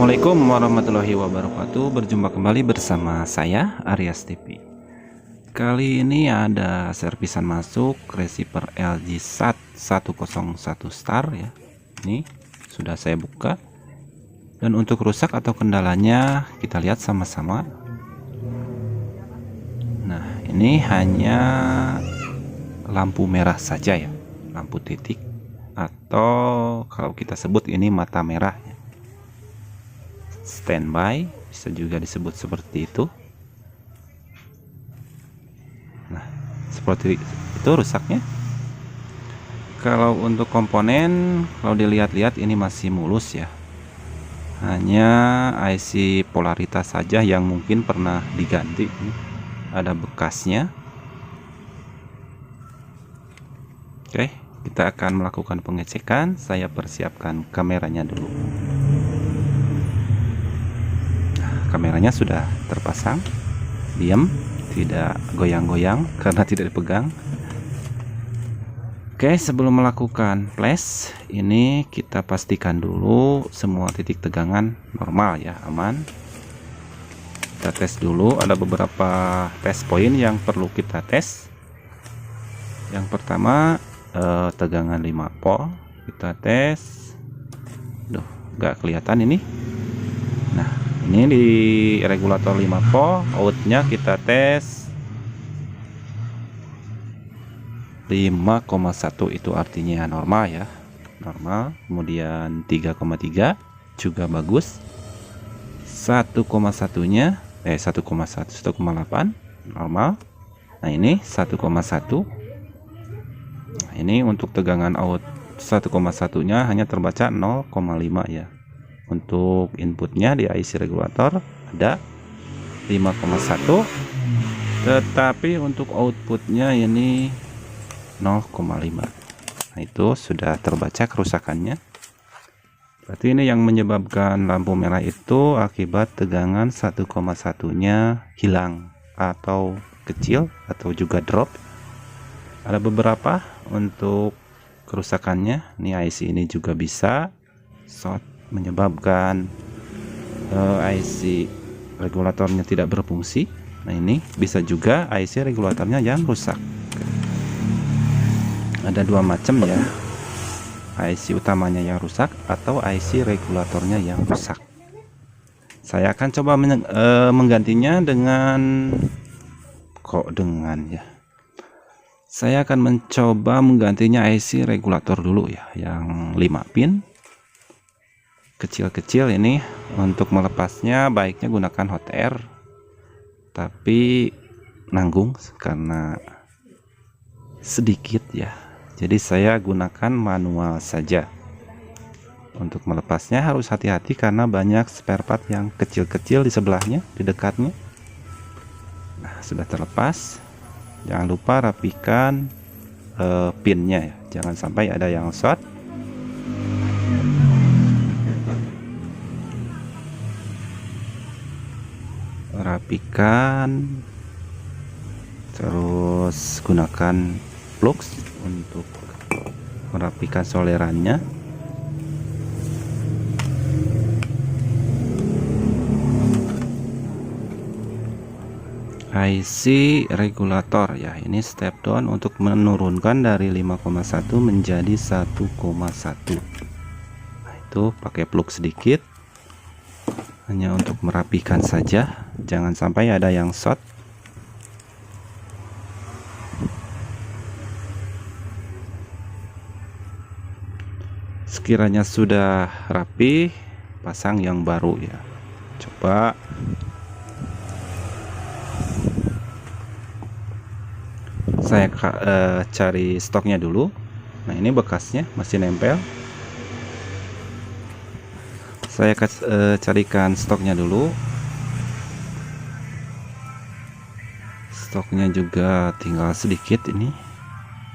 Assalamualaikum warahmatullahi wabarakatuh. Berjumpa kembali bersama saya Aryas TV. Kali ini ada servisan masuk receiver LG SAT 101 Star ya. Ini sudah saya buka. Dan untuk rusak atau kendalanya kita lihat sama-sama. Nah, ini hanya lampu merah saja ya. Lampu titik atau kalau kita sebut ini mata merah ya. Standby bisa juga disebut seperti itu. Nah, seperti itu rusaknya. Kalau untuk komponen, kalau dilihat-lihat ini masih mulus ya. Hanya IC polaritas saja yang mungkin pernah diganti. Ada bekasnya. Oke, kita akan melakukan pengecekan. Saya persiapkan kameranya dulu. Kameranya sudah terpasang, diam, tidak goyang-goyang karena tidak dipegang. Oke, sebelum melakukan flash, ini kita pastikan dulu semua titik tegangan normal ya, aman. Kita tes dulu, ada beberapa test point yang perlu kita tes. Yang pertama tegangan 5 volt, kita tes. Duh, nggak kelihatan ini. Nah, ini di regulator 5 volt, outnya kita tes 5,1, itu artinya normal ya, normal. Kemudian 3,3 juga bagus. 1,1 nya 1,8 normal. Nah, ini 1,1. Nah, ini untuk tegangan out 1,1 nya hanya terbaca 0,5 ya. Untuk inputnya di IC regulator ada 5,1, tetapi untuk outputnya ini 0,5. Nah, itu sudah terbaca kerusakannya. Berarti ini yang menyebabkan lampu merah itu akibat tegangan 1,1 nya hilang atau kecil atau juga drop. Ada beberapa untuk kerusakannya. Ini IC ini juga bisa short, menyebabkan IC regulatornya tidak berfungsi. Nah, ini bisa juga IC regulatornya yang rusak. Ada dua macam ya, IC utamanya yang rusak atau IC regulatornya yang rusak. Saya akan coba menggantinya dengan saya akan mencoba menggantinya IC regulator dulu ya, yang 5 pin kecil-kecil ini. Untuk melepasnya baiknya gunakan hot air, tapi nanggung karena sedikit ya, jadi saya gunakan manual saja. Untuk melepasnya harus hati-hati karena banyak spare part yang kecil-kecil di sebelahnya, di dekatnya. Nah, sudah terlepas. Jangan lupa rapikan pinnya ya, jangan sampai ada yang short. Rapikan, terus gunakan flux untuk merapikan solerannya. IC regulator ya, ini step down untuk menurunkan dari 5,1 menjadi 1,1. Nah, itu pakai flux sedikit, hanya untuk merapikan saja, jangan sampai ada yang short. Sekiranya sudah rapi, pasang yang baru ya. Coba saya cari stoknya dulu. Nah, ini bekasnya masih nempel. Saya carikan stoknya dulu. Stoknya juga tinggal sedikit ini,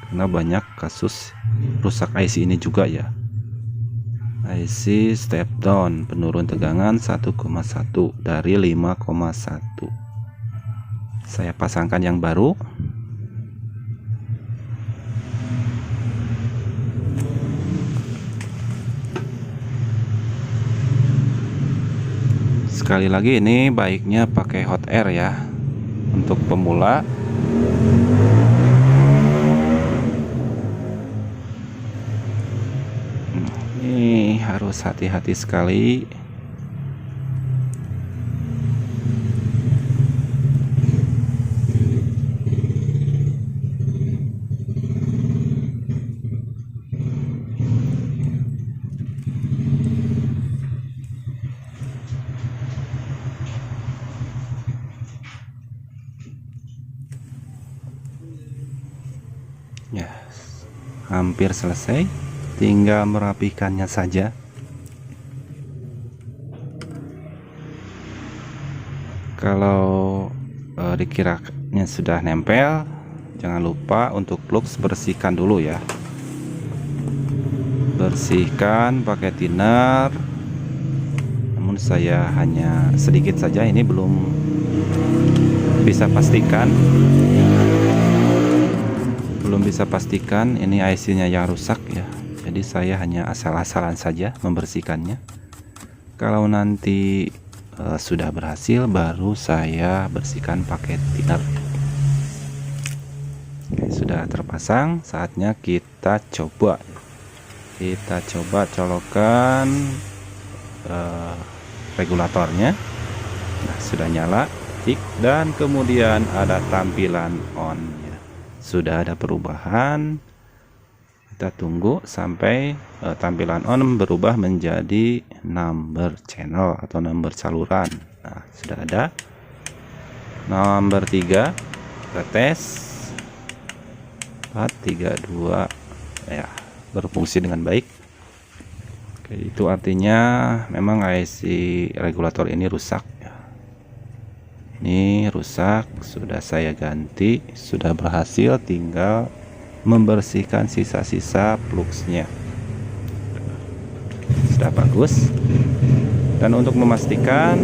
karena banyak kasus rusak IC ini juga ya. IC step down penurun tegangan 1,1 dari 5,1. Saya pasangkan yang baru. sekali lagi, ini baiknya pakai hot air ya untuk pemula. Ini harus hati-hati sekali. Ya, hampir selesai, tinggal merapikannya saja. Kalau dikiranya sudah nempel, jangan lupa untuk plugs bersihkan dulu ya. Bersihkan pakai thinner. Namun saya hanya sedikit saja, ini belum bisa pastikan. Ini IC-nya yang rusak ya. Jadi saya hanya asal-asalan saja membersihkannya. Kalau nanti sudah berhasil, baru saya bersihkan pakai thinner. Oke, sudah terpasang, saatnya kita coba. Kita coba colokan regulatornya. Nah, sudah nyala, tik, dan kemudian ada tampilan on ya. Sudah ada perubahan. Kita tunggu sampai tampilan on berubah menjadi number channel atau number saluran. Nah, sudah ada nomor 3. Kita tes 4, 3, 2 ya, berfungsi dengan baik. Oke, itu artinya memang IC regulator ini rusak ya. Ini rusak, sudah saya ganti, sudah berhasil, tinggal membersihkan sisa-sisa plugsnya. Sudah bagus. Dan untuk memastikan,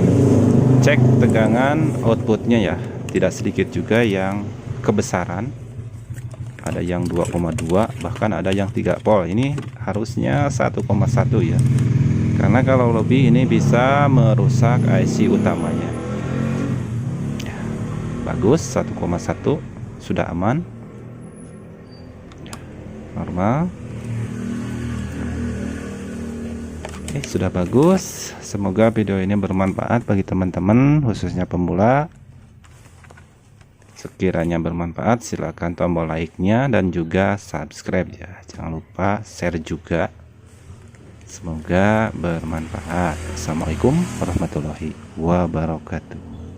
cek tegangan outputnya ya, tidak sedikit juga yang kebesaran. Ada yang 2,2, bahkan ada yang 3 volt. Ini harusnya 1,1 ya, karena kalau lebih ini bisa merusak IC utamanya. Bagus, 1,1 sudah aman, normal. Oke, sudah bagus. Semoga video ini bermanfaat bagi teman-teman, khususnya pemula. Sekiranya bermanfaat, silahkan tombol like-nya dan juga subscribe ya. Jangan lupa share juga. Semoga bermanfaat. Assalamualaikum warahmatullahi wabarakatuh.